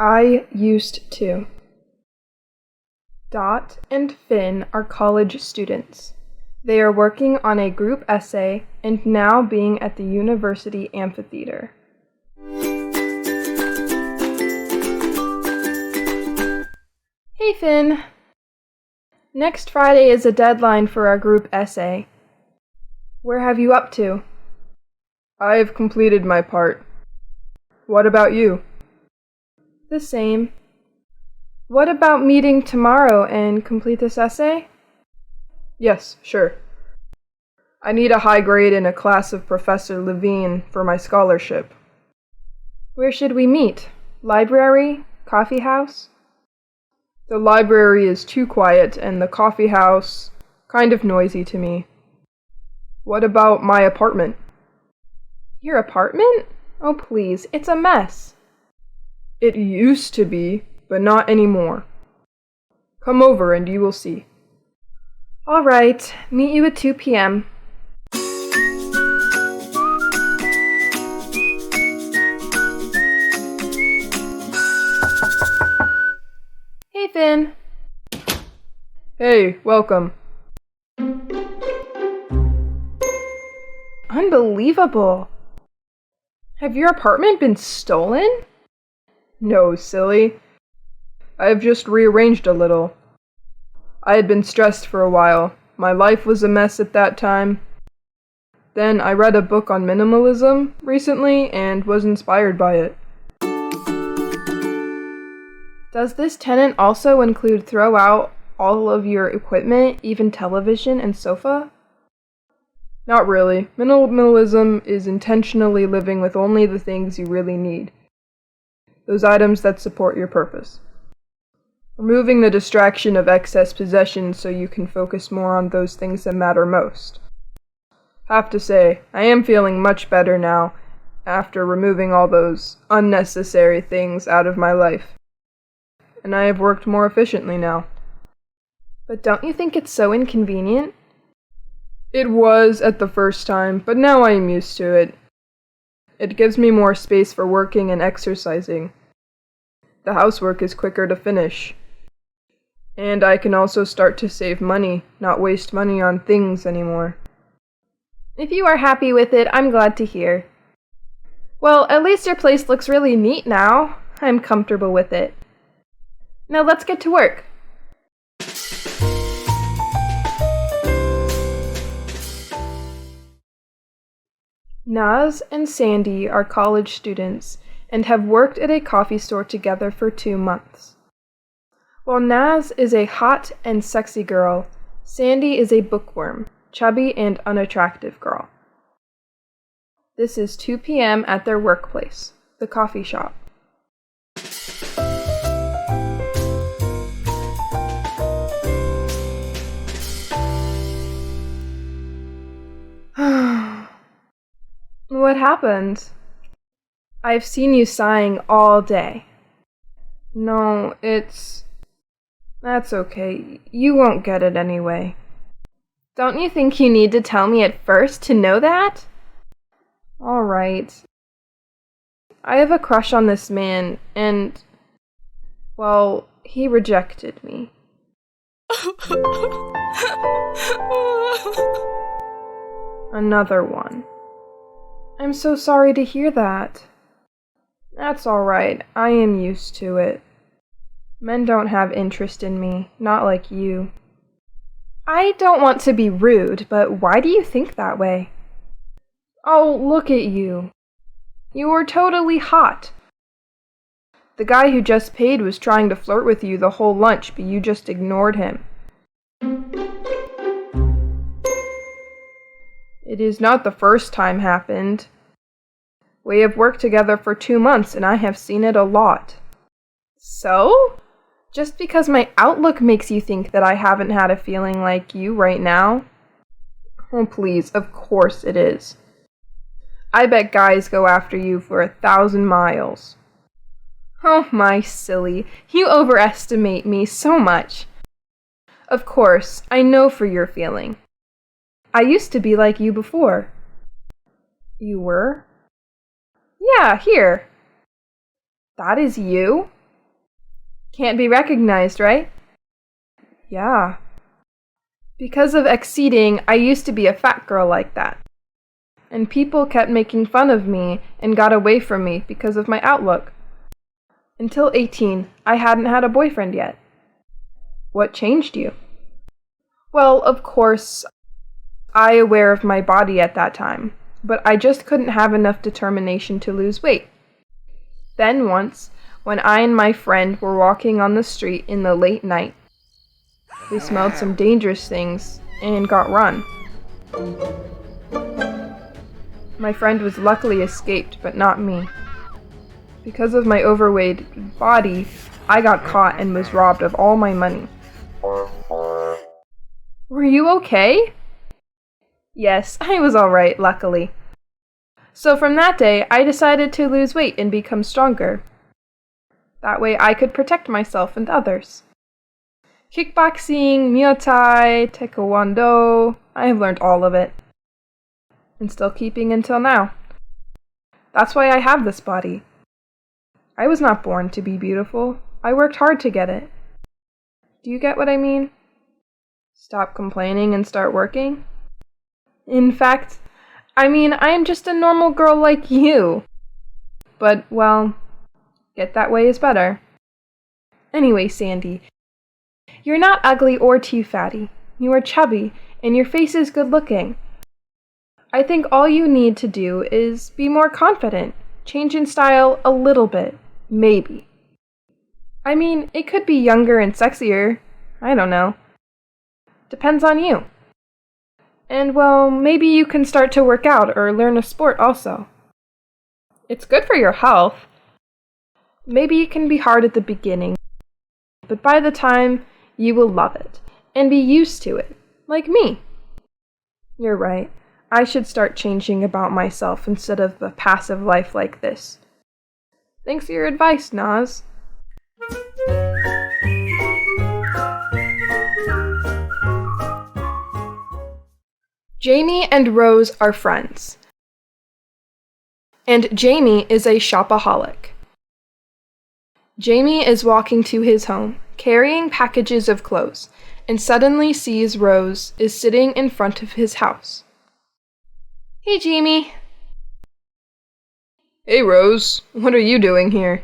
I used to. Dot and Finn are college students. They are working on a group essay and now being at the university amphitheater. Hey Finn! Next Friday is a deadline for our group essay. Where have you up to? I have completed my part. What about you? The same. What about meeting tomorrow and complete this essay? Yes, sure. I need a high grade in a class of Professor Levine for my scholarship. Where should we meet? Library? Coffee house? The library is too quiet and the coffee house kind of noisy to me. What about my apartment? Your apartment? Oh please, it's a mess. It used to be, but not anymore. Come over and you will see. All right, meet you at 2 p.m. Hey, Finn. Hey, welcome. Unbelievable. Have your apartment been stolen? No, silly. I have just rearranged a little. I had been stressed for a while. My life was a mess at that time. Then I read a book on minimalism recently and was inspired by it. Does this tenant also include throw out all of your equipment, even television and sofa? Not really. Minimalism is intentionally living with only the things you really need. Those items that support your purpose. Removing the distraction of excess possessions so you can focus more on those things that matter most. Have to say, I am feeling much better now after removing all those unnecessary things out of my life. And I have worked more efficiently now. But don't you think it's so inconvenient? It was at the first time, but now I am used to it. It gives me more space for working and exercising. The housework is quicker to finish. And I can also start to save money, not waste money on things anymore. If you are happy with it, I'm glad to hear. Well, at least your place looks really neat now. I'm comfortable with it. Now let's get to work. Naz and Sandy are college students and have worked at a coffee store together for 2 months. While Naz is a hot and sexy girl, Sandy is a bookworm, chubby and unattractive girl. This is 2 p.m. at their workplace, the coffee shop. What happened? I've seen you sighing all day. No, That's okay. You won't get it anyway. Don't you think you need to tell me at first to know that? All right. I have a crush on this man, and, well, he rejected me. Another one. I'm so sorry to hear that. That's all right. I am used to it. Men don't have interest in me, not like you. I don't want to be rude, but why do you think that way? Oh, look at you. You were totally hot. The guy who just paid was trying to flirt with you the whole lunch, but you just ignored him. It is not the first time happened. We have worked together for 2 months, and I have seen it a lot. So? Just because my outlook makes you think that I haven't had a feeling like you right now? Oh, please, of course it is. I bet guys go after you for 1,000 miles. Oh, my silly. You overestimate me so much. Of course, I know for your feeling. I used to be like you before. You were? Yeah, here. That is you? Can't be recognized, right? Yeah. Because of exceeding, I used to be a fat girl like that. And people kept making fun of me and got away from me because of my outlook. Until 18, I hadn't had a boyfriend yet. What changed you? Well, of course, I was aware of my body at that time, but I just couldn't have enough determination to lose weight. Then once, when I and my friend were walking on the street in the late night, we smelled some dangerous things and got run. My friend was luckily escaped, but not me. Because of my overweight body, I got caught and was robbed of all my money. Were you okay? Yes, I was alright, luckily. So from that day, I decided to lose weight and become stronger. That way I could protect myself and others. Kickboxing, Muay Thai, Taekwondo, I have learned all of it. And still keeping until now. That's why I have this body. I was not born to be beautiful. I worked hard to get it. Do you get what I mean? Stop complaining and start working? In fact, I am just a normal girl like you. But, well, get that way is better. Anyway, Sandy, you're not ugly or too fatty. You are chubby, and your face is good looking. I think all you need to do is be more confident. Change in style a little bit, maybe. It could be younger and sexier. I don't know. Depends on you. And, well, maybe you can start to work out or learn a sport also. It's good for your health. Maybe it can be hard at the beginning, but by the time, you will love it and be used to it, like me. You're right. I should start changing about myself instead of a passive life like this. Thanks for your advice, Naz. Jamie and Rose are friends. And Jamie is a shopaholic. Jamie is walking to his home, carrying packages of clothes, and suddenly sees Rose is sitting in front of his house. Hey, Jamie. Hey, Rose. What are you doing here?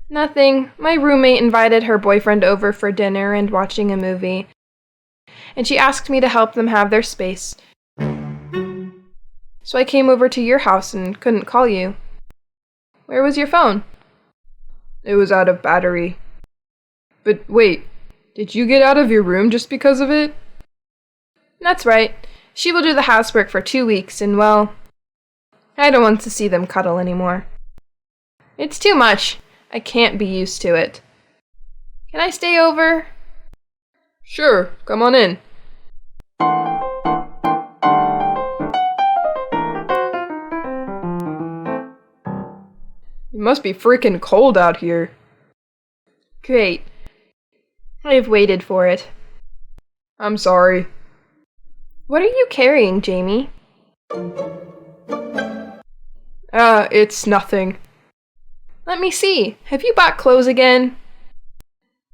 Nothing. My roommate invited her boyfriend over for dinner and watching a movie, and she asked me to help them have their space. So I came over to your house and couldn't call you. Where was your phone? It was out of battery. But wait, did you get out of your room just because of it? That's right. She will do the housework for 2 weeks, and well, I don't want to see them cuddle anymore. It's too much. I can't be used to it. Can I stay over? Sure, come on in. It must be freaking cold out here. Great. I've waited for it. I'm sorry. What are you carrying, Jamie? It's nothing. Let me see. Have you bought clothes again?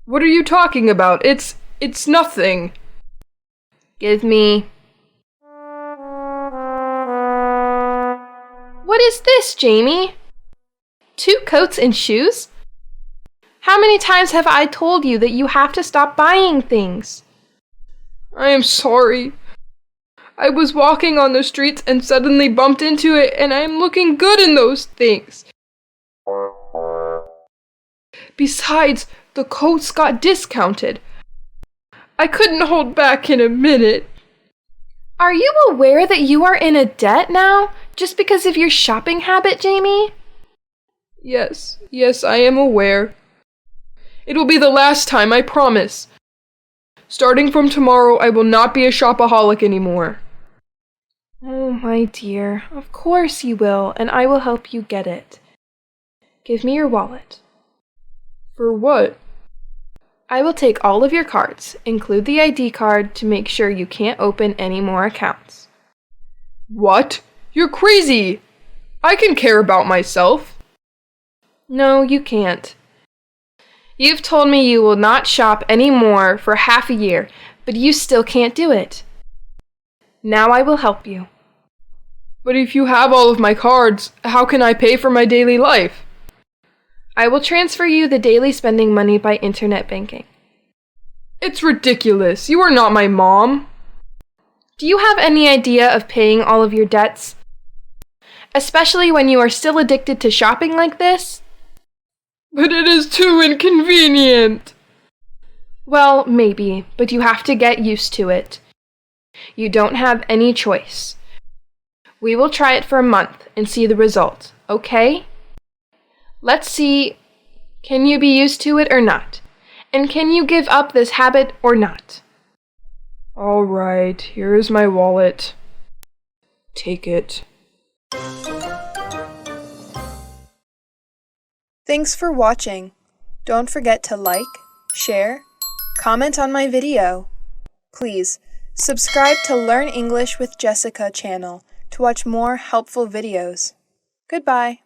What are you talking about? It's nothing. Give me. What is this, Jamie? 2 coats and shoes? How many times have I told you that you have to stop buying things? I am sorry. I was walking on the streets and suddenly bumped into it, and I am looking good in those things. Besides, the coats got discounted. I couldn't hold back in a minute. Are you aware that you are in a debt now, just because of your shopping habit, Jamie? Yes, I am aware. It will be the last time, I promise. Starting from tomorrow, I will not be a shopaholic anymore. Oh, my dear, of course you will, and I will help you get it. Give me your wallet. For what? I will take all of your cards, include the ID card, to make sure you can't open any more accounts. What? You're crazy! I can care about myself. No, you can't. You've told me you will not shop any more for half a year, but you still can't do it. Now I will help you. But if you have all of my cards, how can I pay for my daily life? I will transfer you the daily spending money by internet banking. It's ridiculous. You are not my mom. Do you have any idea of paying all of your debts? Especially when you are still addicted to shopping like this? But it is too inconvenient. Well, maybe, but you have to get used to it. You don't have any choice. We will try it for a month and see the result, okay? Let's see, can you be used to it or not? And can you give up this habit or not? All right, here is my wallet. Take it. Thanks for watching. Don't forget to like, share, comment on my video. Please, subscribe to Learn English with Jessica channel to watch more helpful videos. Goodbye.